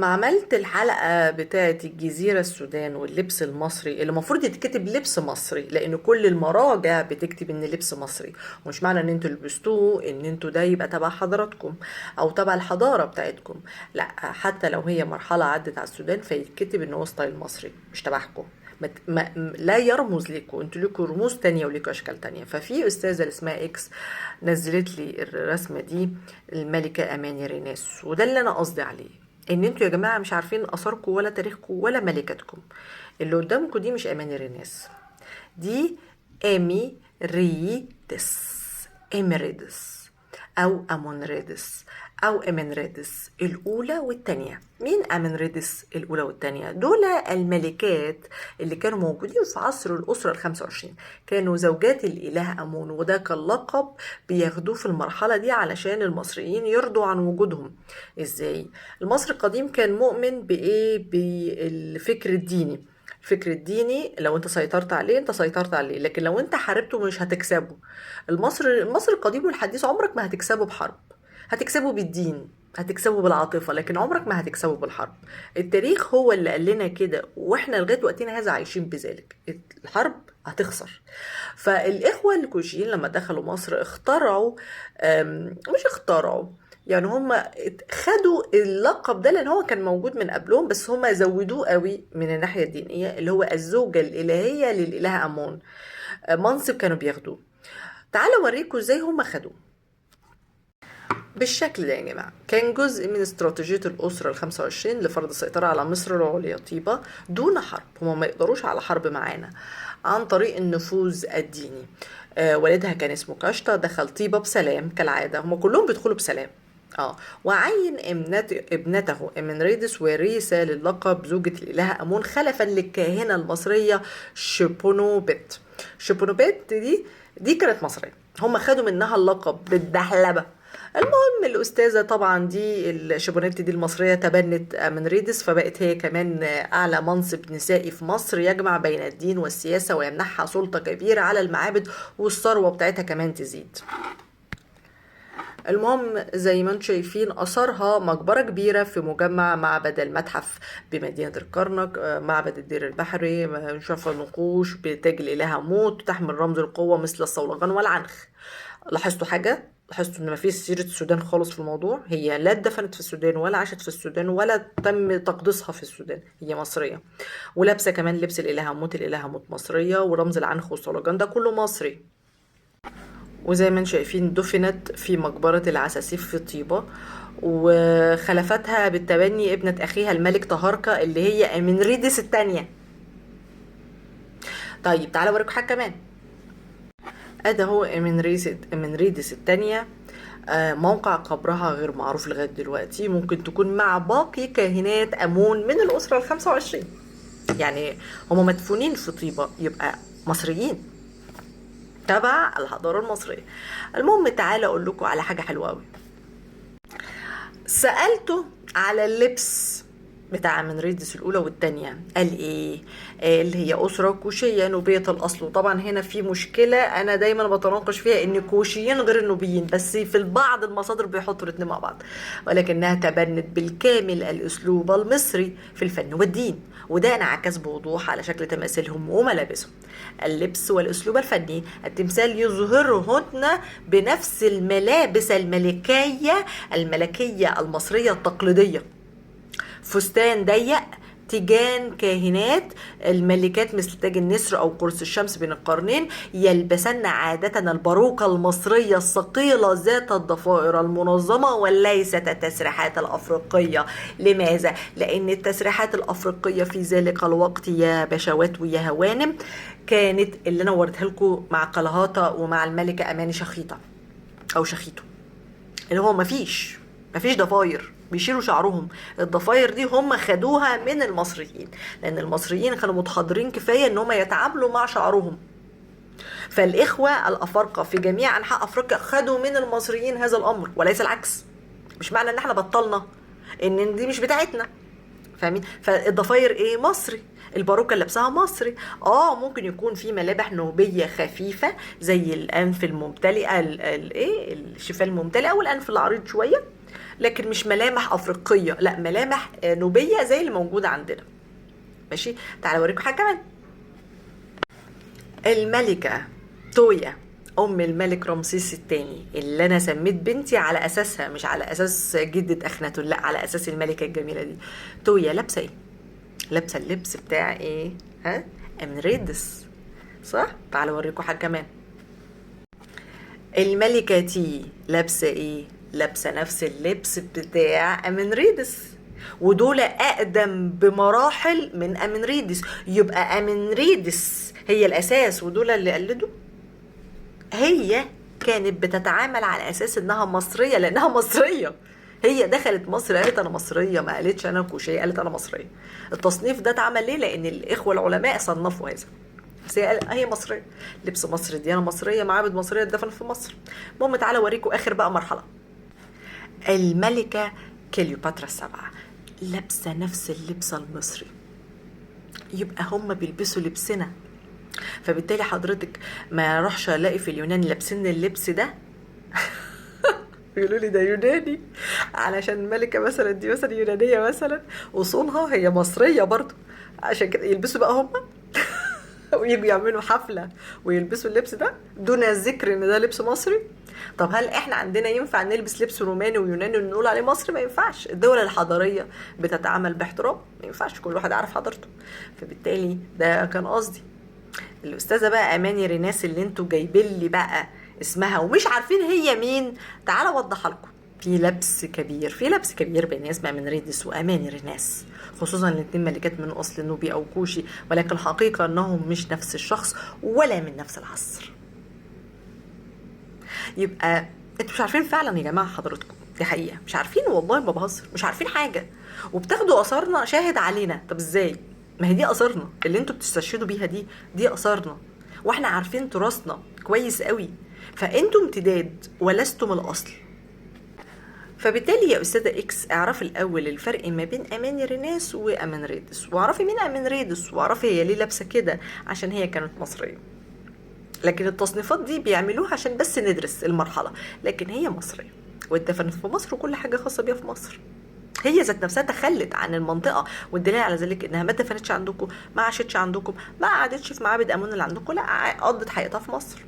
لما عملت الحلقة بتاعة الجزيرة السودان واللبس المصري اللي المفروض يتكتب لبس مصري، لان كل المراجع بتكتب ان لبس مصري، ومش معنى ان انتوا لبستوه ان انتوا ده يبقى تبع حضراتكم او تبع الحضارة بتاعتكم. لا، حتى لو هي مرحلة عدت على السودان فيتكتب ان هو ستايل مصري مش تبعكم. لا يرمز لكم، انتوا لكم رموز تانية وليكوا اشكال تانية. ففي استاذة اللي اسمها اكس نزلت لي الرسمة دي، الملكة اماني ريناس، وده اللي انا قصدي عليه، ان انتوا يا جماعة مش عارفين اثاركم ولا تاريخكم ولا ملكاتكم. اللي قدامكم دي مش اماني ريناس، دي امي ريدس، اميريدس او امونريدس او امنريدس الاولى والتانية. مين امنريدس الاولى والتانية؟ دول الملكات اللي كانوا موجودين في عصر الاسرة ال25، كانوا زوجات الاله امون، وده كان لقب بياخدوه في المرحلة دي علشان المصريين يرضوا عن وجودهم. ازاي؟ المصري القديم كان مؤمن بايه؟ بالفكر الديني. الفكر الديني لو انت سيطرت عليه انت سيطرت عليه، لكن لو انت حاربته مش هتكسبه. المصري القديم والحديث عمرك ما هتكسبه بحرب، هتكسبه بالدين، هتكسبه بالعاطفة، لكن عمرك ما هتكسبه بالحرب. التاريخ هو اللي قال لنا كده، واحنا لغاية وقتنا هذا عايشين بذلك. الحرب هتخسر. فالإخوة الكوشيين لما دخلوا مصر اخترعوا، مش اخترعوا، يعني هم خدوا اللقب ده لان هو كان موجود من قبلهم، بس هم زودوه قوي من الناحية الدينية، اللي هو الزوجة الإلهية للإله أمون. منصب كانوا بياخدوه. تعالوا اوريكم ازاي هم خدوه بالشكل ده. يا جماعة كان جزء من استراتيجية الأسرة ال25 لفرض السيطرة على مصر العليا طيبة دون حرب. هما ما يقدروش على حرب معانا عن طريق النفوذ الديني. والدها كان اسمه كاشتا، دخل طيبة بسلام كالعادة، هما كلهم بيدخلوا بسلام. وعين ابنته امنريدس وريثة للقب زوجة الإله أمون، خلفا للكاهنة المصرية شيبونوبت. شيبونوبت دي كانت مصرية، هم خدوا منها اللقب بالدحلبة. المهم الأستاذة طبعا دي الشيبونيت دي المصرية تبنت امنريدس، فبقت هي كمان أعلى منصب نسائي في مصر يجمع بين الدين والسياسة ويمنحها سلطة كبيرة على المعابد، والثروة بتاعتها كمان تزيد. المهم زي ما انتم شايفين اثارها مقبره كبيره في مجمع معبد المتحف بمدينه الكرنك، معبد الدير البحري، شاف نقوش بتاج الاله موت تحمل رمز القوه مثل الصولجان والعنخ. لاحظتوا حاجه؟ لاحظتوا ان مفيش سيره السودان خالص في الموضوع. هي لا اتدفنت في السودان ولا عاشت في السودان ولا تم تقديسها في السودان، هي مصريه. ولابسه كمان لبس الاله موت، الاله موت مصريه، ورمز العنخ والصولجان ده كله مصري. وزي ما انتم شايفين دفنت في مقبرة العساسيف في طيبة، وخلفتها بالتبني ابنة أخيها الملك طهاركا اللي هي أمنريدس الثانية. طيب تعالوا أوريكم حاجة كمان. أدا هو أمنريدس الثانية. موقع قبرها غير معروف لغاية دلوقتي، ممكن تكون مع باقي كاهنات أمون من الأسرة ال25. يعني هم مدفونين في طيبة، يبقى مصريين تبع الحضارة المصرية. المهم تعالى اقول لكم على حاجة حلوة قوي. سألته على اللبس بتاع منريدس الأولى والتانية، قال إيه؟ اللي هي أسرة كوشية نوبية الأصل. وطبعا هنا في مشكلة أنا دايما بتناقش فيها، إن كوشيين غير النوبيين، بس في البعض المصادر بيحطوا الاتنين مع بعض، ولكنها تبنت بالكامل الأسلوب المصري في الفن والدين، وده انعكس بوضوح على شكل تماثيلهم وملابسهم. اللبس والأسلوب الفني، التمثال يظهرهن بنفس الملابس الملكية المصرية التقليدية، فستان ضيق، تيجان كاهنات الملكات مثل تاج النسر أو قرص الشمس بين القرنين، يلبسن عادة الباروكة المصرية الثقيلة ذات الضفائر المنظمة وليست التسريحات الأفريقية. لماذا؟ لأن التسريحات الأفريقية في ذلك الوقت يا بشوات ويا هوانم كانت اللي أنا وريتها لكم مع قلهاطة ومع الملكة أماني شخيطة أو شخيطو، اللي هو مفيش ضفاير، بيشيلوا شعرهم. الضفاير دي هم خدوها من المصريين، لان المصريين كانوا متحضرين كفايه ان هم يتعاملوا مع شعرهم. فالاخوه الافارقه في جميع انحاء افريقيا خدوا من المصريين هذا الامر وليس العكس. مش معنى ان احنا بطلنا ان دي مش بتاعتنا، فاهمين؟ فالضفاير ايه؟ مصري. الباروكه اللي لابسها مصري. ممكن يكون في ملامح نوبيه خفيفه زي الانف الممتلئه، ايه، الشفاه الممتلئه والانف العريض شويه، لكن مش ملامح افريقيه، لا ملامح نوبيه زي اللي موجوده عندنا. ماشي. تعالى اوريكم حاجه كمان. الملكه تويا ام الملك رمسيس الثاني اللي انا سميت بنتي على اساسها، مش على اساس جدة اخناتون، لا على اساس الملكه الجميله دي. تويا لابسه ايه؟ لابسه اللبس بتاع ايه؟ ها؟ امنريدس، صح؟ تعالوا اوريكم حاجه كمان. الملكه تي لابسه ايه؟ لابسه نفس اللبس بتاع امنريدس، ودول اقدم بمراحل من امنريدس. يبقى امنريدس هي الاساس ودول اللي قلدوا. هي كانت بتتعامل على اساس انها مصريه لانها مصريه. هي دخلت مصر قالت انا مصريه، ما قالتش انا كوشيه، قالت انا مصريه. التصنيف ده اتعمل ليه؟ لان الاخوه العلماء صنفوا هذا. بس هي مصريه، لبس مصري، ديانه مصريه، معابد مصريه اتدفنت في مصر. المهم تعالى اوريكم اخر بقى مرحله. الملكه كليوباترا السبعه لابسه نفس اللبس المصري. يبقى هم بيلبسوا لبسنا، فبالتالي حضرتك ما اروحش الاقي في اليونان لابسين اللبس ده يقولوا لي ده يوناني، علشان الملكه مثلا دي مثلا يونانيه مثلا، اصولها هي مصريه برضو، عشان كده يلبسوا بقى هم ويجوا يعملوا حفله ويلبسوا اللبس ده دون ذكر ان ده لبس مصري. طب هل احنا عندنا ينفع نلبس لبس روماني ويوناني ونقول عليه مصري؟ ما ينفعش. الدول الحضاريه بتتعامل باحترام، ما ينفعش، كل واحد عارف حضارته. فبالتالي ده كان قصدي. الاستاذه بقى اماني ريناس اللي انتوا جايبين لي بقى اسمها ومش عارفين هي مين، تعالى اوضحها لكم. في لبس كبير، في لبس كبير بين اسمها امنريدس واماني ريناس، خصوصا الاثنين ملكات من اصل نوبي او كوشي، ولكن الحقيقه انهم مش نفس الشخص ولا من نفس العصر. يبقى انتوا مش عارفين فعلا يا جماعه، حضراتكم دي حقيقه مش عارفين، والله ما بهزر، مش عارفين حاجه وبتاخدوا اثارنا شاهد علينا. طب ازاي؟ ما هي دي اثارنا اللي انتوا بتستشهدوا بيها، دي اثارنا، واحنا عارفين تراثنا كويس قوي. فانتوا امتداد ولستم الاصل. فبالتالي يا استاذه اكس اعرفي الاول الفرق ما بين اماني ريناس وامنريدس، واعرفي مين امنريدس، واعرفي هي ليه لابسه كده، عشان هي كانت مصريه. لكن التصنيفات دي بيعملوها عشان بس ندرس المرحله، لكن هي مصريه واتدفنت في مصر وكل حاجه خاصه بيها في مصر. هي ذات نفسها تخلت عن المنطقه، والدليل على ذلك انها ما اتدفنتش عندكم، ما عاشتش عندكم، ما قعدتش في معابد امون اللي عندكم، لا قضت حياتها في مصر.